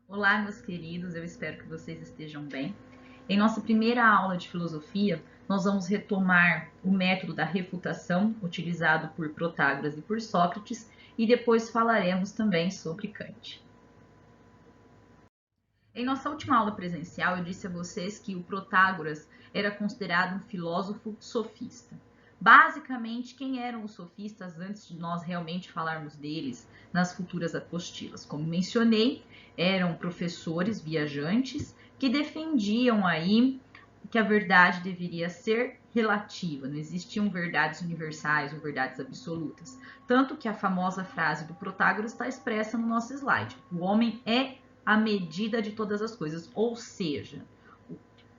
Olá, meus queridos, eu espero que vocês estejam bem. Em nossa primeira aula de filosofia, nós vamos retomar o método da refutação utilizado por Protágoras e por Sócrates e depois falaremos também sobre Kant. Em nossa última aula presencial, eu disse a vocês que o Protágoras era considerado um filósofo sofista. Basicamente, quem eram os sofistas antes de nós realmente falarmos deles nas futuras apostilas? Como mencionei, eram professores viajantes que defendiam aí que a verdade deveria ser relativa, não existiam verdades universais ou verdades absolutas. Tanto que a famosa frase do Protágoras está expressa no nosso slide: o homem é a medida de todas as coisas, ou seja,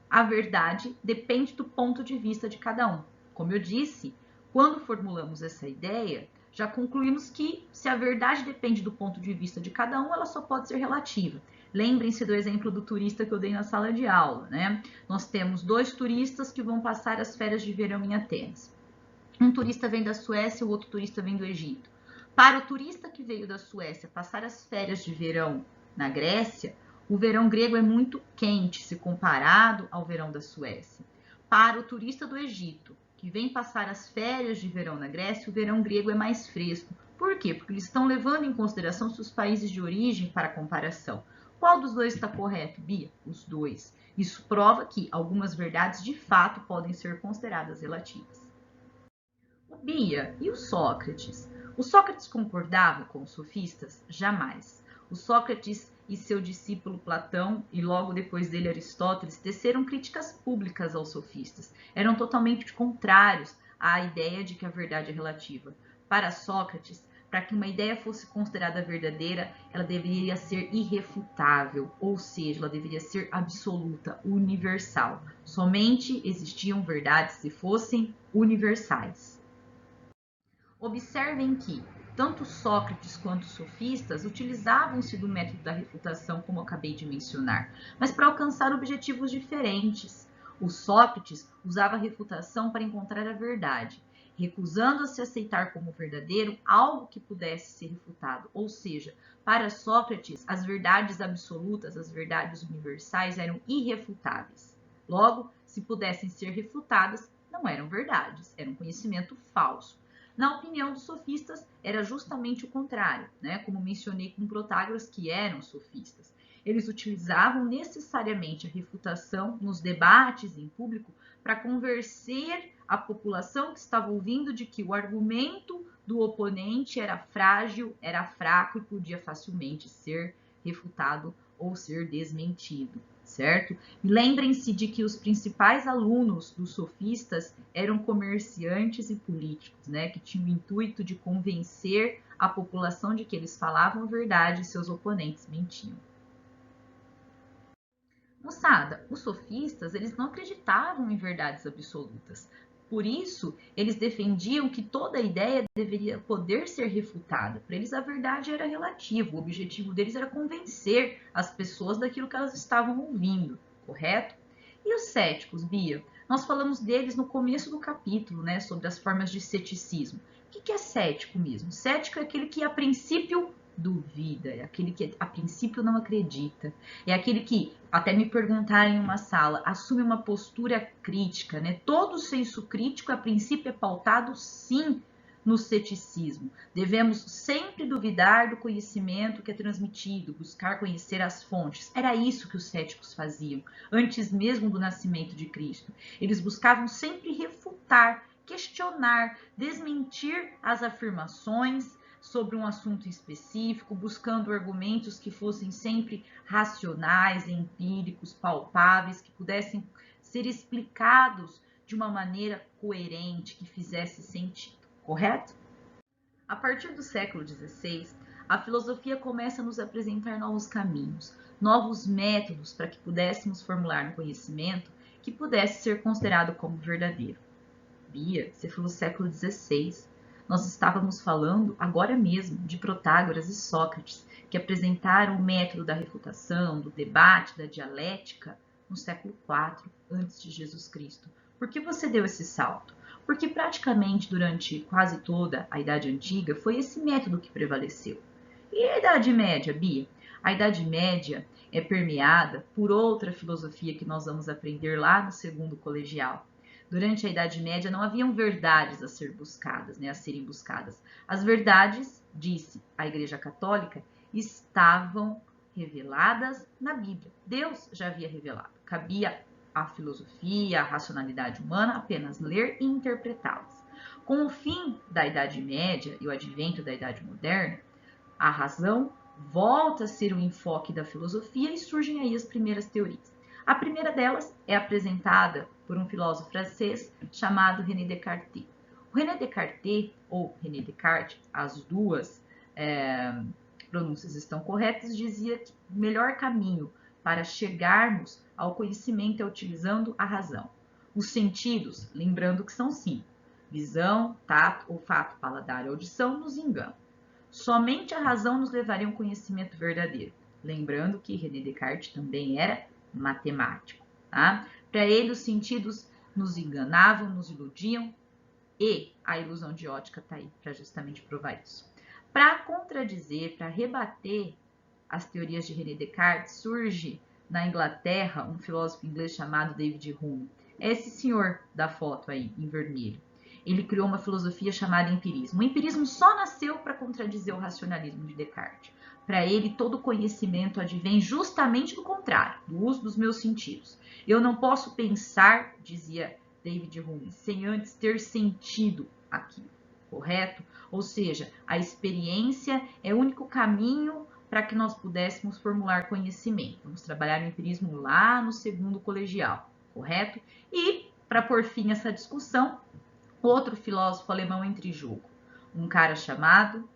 a verdade depende do ponto de vista de cada um. Como eu disse, quando formulamos essa ideia, já concluímos que se a verdade depende do ponto de vista de cada um, ela só pode ser relativa. Lembrem-se do exemplo do turista que eu dei na sala de aula, né? Nós temos dois turistas que vão passar as férias de verão em Atenas. Um turista vem da Suécia, o outro turista vem do Egito. Para o turista que veio da Suécia passar as férias de verão na Grécia, o verão grego é muito quente se comparado ao verão da Suécia. Para o turista do Egito, que vem passar as férias de verão na Grécia, o verão grego é mais fresco. Por quê? Porque eles estão levando em consideração seus países de origem para comparação. Qual dos dois está correto, Bia? Os dois. Isso prova que algumas verdades de fato podem ser consideradas relativas. Bia, e o Sócrates? O Sócrates concordava com os sofistas? Jamais. O Sócrates e seu discípulo Platão, e logo depois dele Aristóteles, teceram críticas públicas aos sofistas. Eram totalmente contrários à ideia de que a verdade é relativa. Para Sócrates, para que uma ideia fosse considerada verdadeira, ela deveria ser irrefutável, ou seja, ela deveria ser absoluta, universal. Somente existiam verdades se fossem universais. Observem que tanto Sócrates quanto os sofistas utilizavam-se do método da refutação, como acabei de mencionar, mas para alcançar objetivos diferentes. O Sócrates usava a refutação para encontrar a verdade, recusando-se a aceitar como verdadeiro algo que pudesse ser refutado, ou seja, para Sócrates, as verdades absolutas, as verdades universais eram irrefutáveis. Logo, se pudessem ser refutadas, não eram verdades, era um conhecimento falso. Na opinião dos sofistas, era justamente o contrário, né? Como mencionei com Protágoras, que eram sofistas. Eles utilizavam necessariamente a refutação nos debates em público para convencer a população que estava ouvindo de que o argumento do oponente era frágil, era fraco e podia facilmente ser refutado ou ser desmentido, certo? E lembrem-se de que os principais alunos dos sofistas eram comerciantes e políticos, né, que tinham o intuito de convencer a população de que eles falavam a verdade e seus oponentes mentiam. Moçada, os sofistas, eles não acreditavam em verdades absolutas. Por isso, eles defendiam que toda ideia deveria poder ser refutada. Para eles, a verdade era relativa. O objetivo deles era convencer as pessoas daquilo que elas estavam ouvindo, correto? E os céticos, Bia? Nós falamos deles no começo do capítulo, né, sobre as formas de ceticismo. O que é cético mesmo? Cético é aquele que, a princípio, duvida, é aquele que, a princípio, não acredita. É aquele que, até me perguntar em uma sala, assume uma postura crítica, né? Todo senso crítico, a princípio, é pautado, sim, no ceticismo. Devemos sempre duvidar do conhecimento que é transmitido, buscar conhecer as fontes. Era isso que os céticos faziam, antes mesmo do nascimento de Cristo. Eles buscavam sempre refutar, questionar, desmentir as afirmações sobre um assunto específico, buscando argumentos que fossem sempre racionais, empíricos, palpáveis, que pudessem ser explicados de uma maneira coerente, que fizesse sentido, correto? A partir do século XVI, a filosofia começa a nos apresentar novos caminhos, novos métodos para que pudéssemos formular um conhecimento que pudesse ser considerado como verdadeiro. Bia, você falou século XVI. Nós estávamos falando agora mesmo de Protágoras e Sócrates, que apresentaram o método da refutação, do debate, da dialética no século IV antes de Jesus Cristo. Por que você deu esse salto? Porque praticamente durante quase toda a Idade Antiga foi esse método que prevaleceu. E a Idade Média, Bia? A Idade Média é permeada por outra filosofia que nós vamos aprender lá no segundo colegial. Durante a Idade Média não haviam verdades a ser buscadas, a serem buscadas. As verdades, disse a Igreja Católica, estavam reveladas na Bíblia. Deus já havia revelado. Cabia à filosofia, à racionalidade humana apenas ler e interpretá-las. Com o fim da Idade Média e o advento da Idade Moderna, a razão volta a ser o enfoque da filosofia e surgem aí as primeiras teorias. A primeira delas é apresentada por um filósofo francês chamado René Descartes. O René Descartes, ou René Descartes, as duas pronúncias estão corretas, dizia que o melhor caminho para chegarmos ao conhecimento é utilizando a razão. Os sentidos, lembrando que são 5, visão, tato, olfato, paladar e audição, nos enganam. Somente a razão nos levaria a um conhecimento verdadeiro. Lembrando que René Descartes também era matemático. Tá? Para ele, os sentidos nos enganavam, nos iludiam, e a ilusão de ótica está aí para justamente provar isso. Para contradizer, para rebater as teorias de René Descartes, surge na Inglaterra um filósofo inglês chamado David Hume. É esse senhor da foto aí, em vermelho. Ele criou uma filosofia chamada empirismo. O empirismo só nasceu para contradizer o racionalismo de Descartes. Para ele, todo conhecimento advém justamente do contrário, do uso dos meus sentidos. Eu não posso pensar, dizia David Hume, sem antes ter sentido aquilo, correto? Ou seja, a experiência é o único caminho para que nós pudéssemos formular conhecimento. Vamos trabalhar o empirismo lá no segundo colegial, correto? E, para pôr fim a essa discussão, outro filósofo alemão entra em jogo, um cara chamado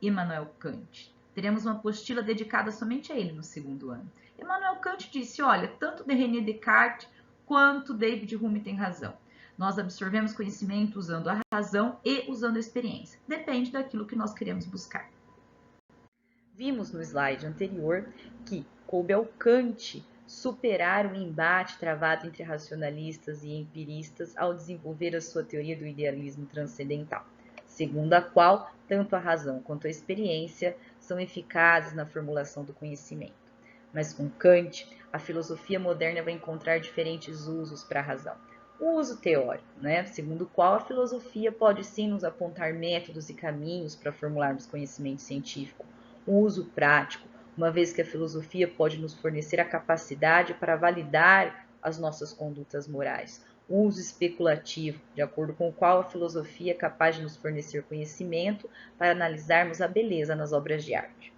Immanuel Kant. Teremos uma apostila dedicada somente a ele no segundo ano. Immanuel Kant disse, olha, tanto René Descartes quanto David Hume tem razão. Nós absorvemos conhecimento usando a razão e usando a experiência. Depende daquilo que nós queremos buscar. Vimos no slide anterior que coube ao Kant superar o embate travado entre racionalistas e empiristas ao desenvolver a sua teoria do idealismo transcendental, segundo a qual tanto a razão quanto a experiência são eficazes na formulação do conhecimento. Mas com Kant, a filosofia moderna vai encontrar diferentes usos para a razão. O uso teórico, segundo o qual a filosofia pode sim nos apontar métodos e caminhos para formularmos conhecimento científico. O uso prático, uma vez que a filosofia pode nos fornecer a capacidade para validar as nossas condutas morais. O uso especulativo, de acordo com o qual a filosofia é capaz de nos fornecer conhecimento para analisarmos a beleza nas obras de arte.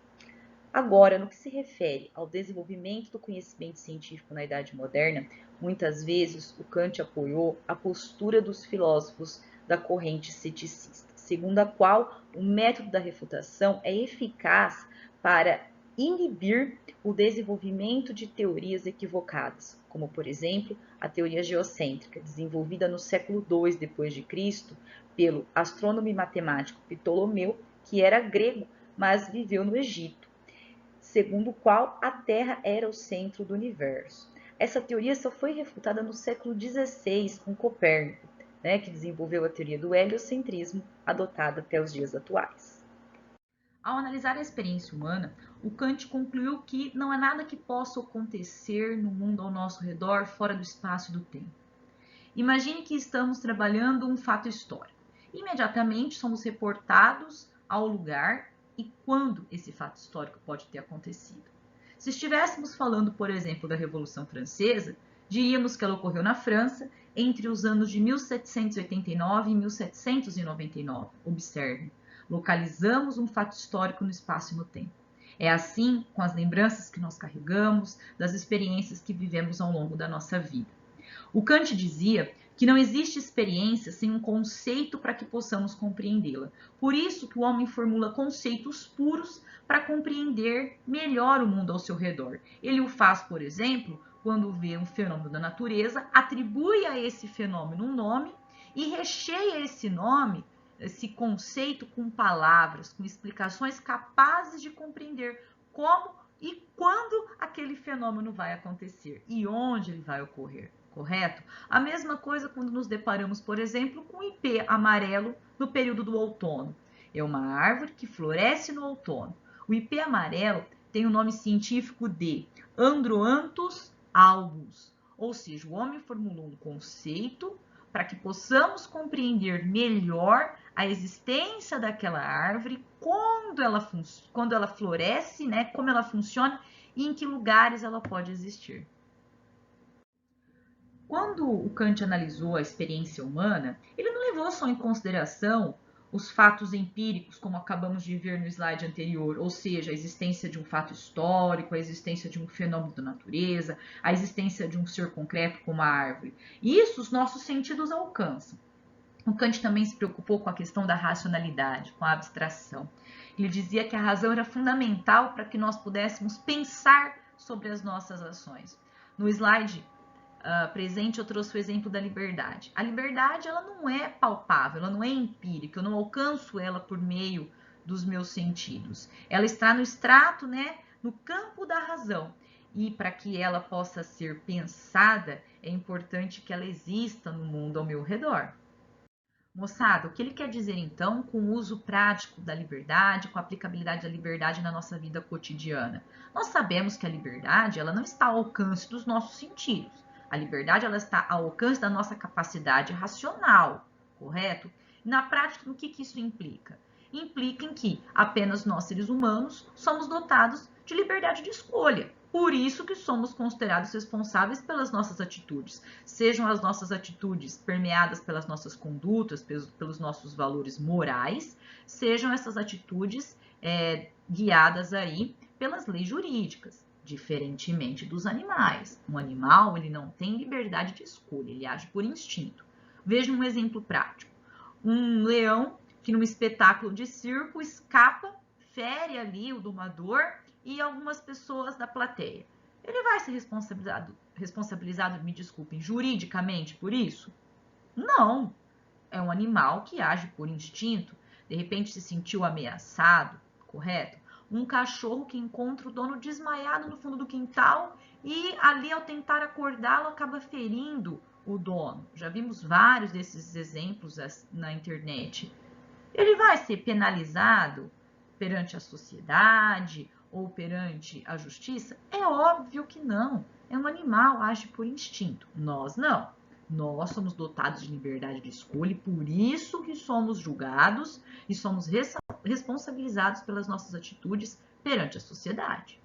Agora, no que se refere ao desenvolvimento do conhecimento científico na Idade Moderna, muitas vezes o Kant apoiou a postura dos filósofos da corrente ceticista, segundo a qual o método da refutação é eficaz para inibir o desenvolvimento de teorias equivocadas, como, por exemplo, a teoria geocêntrica, desenvolvida no século II d.C. pelo astrônomo e matemático Ptolomeu, que era grego, mas viveu no Egito, segundo o qual a Terra era o centro do universo. Essa teoria só foi refutada no século XVI com Copérnico, que desenvolveu a teoria do heliocentrismo, adotada até os dias atuais. Ao analisar a experiência humana, o Kant concluiu que não há nada que possa acontecer no mundo ao nosso redor fora do espaço e do tempo. Imagine que estamos trabalhando um fato histórico. Imediatamente somos reportados ao lugar e quando esse fato histórico pode ter acontecido. Se estivéssemos falando, por exemplo, da Revolução Francesa, diríamos que ela ocorreu na França entre os anos de 1789 e 1799. Observe, localizamos um fato histórico no espaço e no tempo. É assim com as lembranças que nós carregamos, das experiências que vivemos ao longo da nossa vida. O Kant dizia que não existe experiência sem um conceito para que possamos compreendê-la. Por isso que o homem formula conceitos puros para compreender melhor o mundo ao seu redor. Ele o faz, por exemplo, quando vê um fenômeno da natureza, atribui a esse fenômeno um nome e recheia esse nome, esse conceito, com palavras, com explicações capazes de compreender como e quando aquele fenômeno vai acontecer e onde ele vai ocorrer. Correto? A mesma coisa quando nos deparamos, por exemplo, com o ipê amarelo no período do outono. É uma árvore que floresce no outono. O ipê amarelo tem o nome científico de Androanthus albus, ou seja, o homem formulou um conceito para que possamos compreender melhor a existência daquela árvore, quando ela floresce, né, como ela funciona e em que lugares ela pode existir. Quando o Kant analisou a experiência humana, ele não levou só em consideração os fatos empíricos, como acabamos de ver no slide anterior, ou seja, a existência de um fato histórico, a existência de um fenômeno da natureza, a existência de um ser concreto como a árvore. Isso os nossos sentidos alcançam. O Kant também se preocupou com a questão da racionalidade, com a abstração. Ele dizia que a razão era fundamental para que nós pudéssemos pensar sobre as nossas ações. No slide presente, eu trouxe o exemplo da liberdade. A liberdade, ela não é palpável, ela não é empírica, eu não alcanço ela por meio dos meus sentidos. Ela está no extrato, né, no campo da razão. E para que ela possa ser pensada, é importante que ela exista no mundo ao meu redor. Moçada, o que ele quer dizer então com o uso prático da liberdade, com a aplicabilidade da liberdade na nossa vida cotidiana? Nós sabemos que a liberdade, ela não está ao alcance dos nossos sentidos. A liberdade, ela está ao alcance da nossa capacidade racional, correto? E na prática, o que isso implica? Implica em que apenas nós, seres humanos, somos dotados de liberdade de escolha. Por isso que somos considerados responsáveis pelas nossas atitudes, sejam as nossas atitudes permeadas pelas nossas condutas, pelos nossos valores morais, sejam essas atitudes guiadas aí pelas leis jurídicas, diferentemente dos animais. Um animal, ele não tem liberdade de escolha, ele age por instinto. Veja um exemplo prático. Um leão que num espetáculo de circo escapa, fere ali o domador e algumas pessoas da plateia. Ele vai ser responsabilizado, me desculpem, juridicamente por isso? Não. É um animal que age por instinto, de repente se sentiu ameaçado, correto? Um cachorro que encontra o dono desmaiado no fundo do quintal e ali, ao tentar acordá-lo, acaba ferindo o dono. Já vimos vários desses exemplos na internet. Ele vai ser penalizado perante a sociedade ou perante a justiça? É óbvio que não. É um animal, age por instinto. Nós não. Nós somos dotados de liberdade de escolha e por isso que somos julgados e somos responsabilizados pelas nossas atitudes perante a sociedade.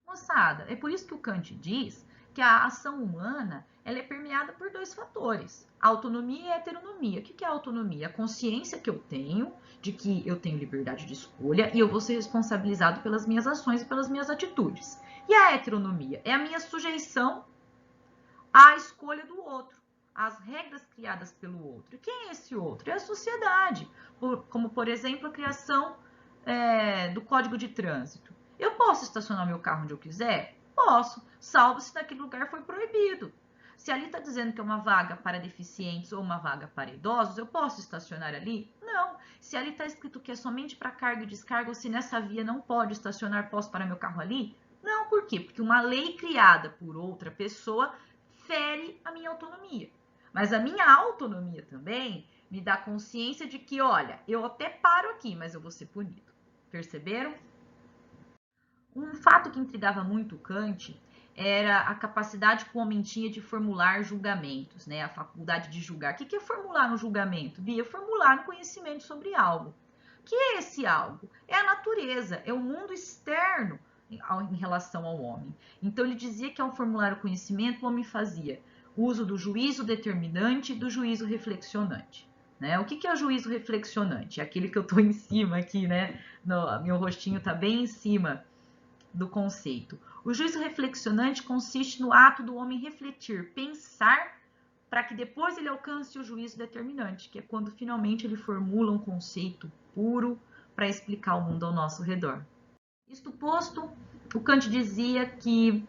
Moçada, é por isso que o Kant diz que a ação humana ela é permeada por dois fatores, autonomia e heteronomia. O que é a autonomia? A consciência que eu tenho de que eu tenho liberdade de escolha e eu vou ser responsabilizado pelas minhas ações e pelas minhas atitudes. E a heteronomia é a minha sujeição à escolha do outro, às regras criadas pelo outro. E quem é esse outro? É a sociedade, como, por exemplo, a criação do Código de Trânsito. Eu posso estacionar meu carro onde eu quiser? Posso, salvo se naquele lugar foi proibido. Se ali está dizendo que é uma vaga para deficientes ou uma vaga para idosos, eu posso estacionar ali? Não. Se ali está escrito que é somente para carga e descarga, ou se nessa via não pode estacionar, posso parar meu carro ali? Não, por quê? Porque uma lei criada por outra pessoa fere a minha autonomia. Mas a minha autonomia também me dá consciência de que, olha, eu até paro aqui, mas eu vou ser punido. Perceberam? Um fato que intrigava muito Kant era a capacidade que o homem tinha de formular julgamentos, né? A faculdade de julgar. O que é formular um julgamento? Bia, formular um conhecimento sobre algo. O que é esse algo? É a natureza, é o mundo externo em relação ao homem. Então ele dizia que ao formular o conhecimento, o homem fazia uso do juízo determinante e do juízo reflexionante. Né? O que é o juízo reflexionante? É aquele que eu estou em cima aqui, né? Meu rostinho está bem em cima do conceito. O juízo reflexionante consiste no ato do homem refletir, pensar, para que depois ele alcance o juízo determinante, que é quando finalmente ele formula um conceito puro para explicar o mundo ao nosso redor. Isto posto, o Kant dizia que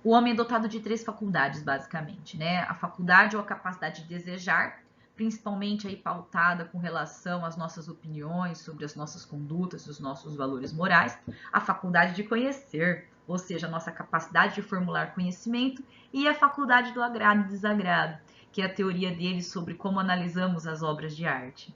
o homem é dotado de três faculdades, basicamente, né? A faculdade ou a capacidade de desejar, principalmente aí pautada com relação às nossas opiniões sobre as nossas condutas, os nossos valores morais, a faculdade de conhecer, ou seja, a nossa capacidade de formular conhecimento, e a faculdade do agrado e desagrado, que é a teoria dele sobre como analisamos as obras de arte.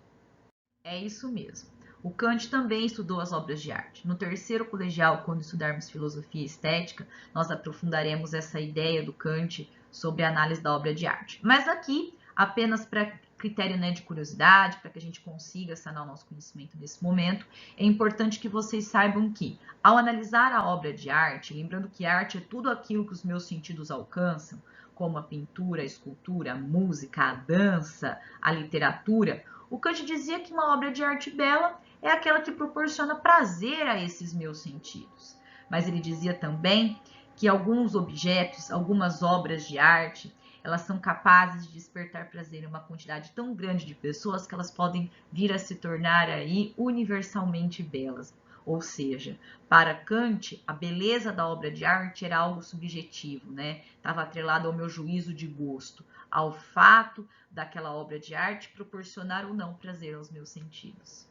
É isso mesmo. O Kant também estudou as obras de arte. No terceiro colegial, quando estudarmos filosofia e estética, nós aprofundaremos essa ideia do Kant sobre a análise da obra de arte. Mas aqui, apenas para critério, né, de curiosidade, para que a gente consiga sanar o nosso conhecimento nesse momento, é importante que vocês saibam que, ao analisar a obra de arte, lembrando que arte é tudo aquilo que os meus sentidos alcançam, como a pintura, a escultura, a música, a dança, a literatura, o Kant dizia que uma obra de arte bela é aquela que proporciona prazer a esses meus sentidos. Mas ele dizia também que alguns objetos, algumas obras de arte, elas são capazes de despertar prazer em uma quantidade tão grande de pessoas que elas podem vir a se tornar aí universalmente belas. Ou seja, para Kant, a beleza da obra de arte era algo subjetivo, né? Estava atrelado ao meu juízo de gosto, ao fato daquela obra de arte proporcionar ou não prazer aos meus sentidos.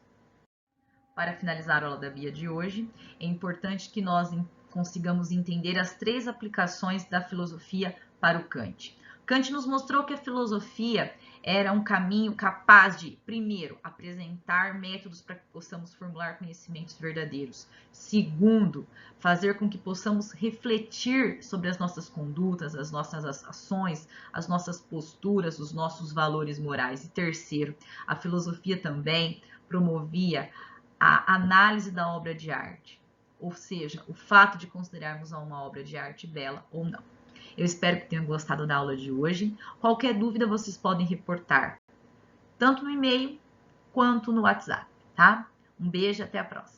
Para finalizar a aula da Bia de hoje, é importante que nós consigamos entender as 3 aplicações da filosofia para o Kant. Kant nos mostrou que a filosofia era um caminho capaz de, primeiro, apresentar métodos para que possamos formular conhecimentos verdadeiros. Segundo, fazer com que possamos refletir sobre as nossas condutas, as nossas ações, as nossas posturas, os nossos valores morais. E terceiro, a filosofia também promovia a análise da obra de arte, ou seja, o fato de considerarmos uma obra de arte bela ou não. Eu espero que tenham gostado da aula de hoje. Qualquer dúvida vocês podem reportar, tanto no e-mail quanto no WhatsApp, tá? Um beijo e até a próxima.